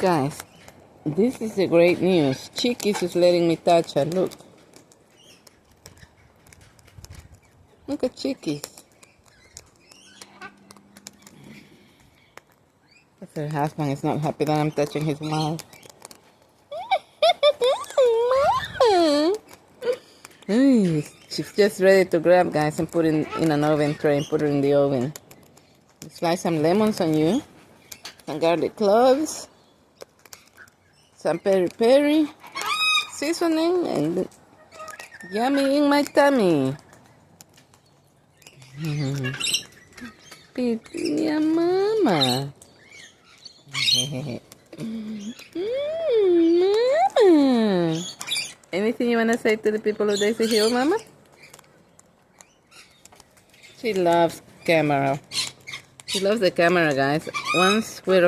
guys, this is the great news. Chiquis is letting me touch her. Look. Look at Chiquis. Her husband is not happy that I'm touching his mouth. Mama. She's just ready to grab, guys, and put it in an oven tray and put it in the oven. Slice some lemons on you, some garlic cloves, some peri-peri seasoning, and yummy in my tummy. Pizza mama. Mama. Anything you want to say to the people of Daisy Hill, Mama? She loves camera. She loves the camera, guys. Once we're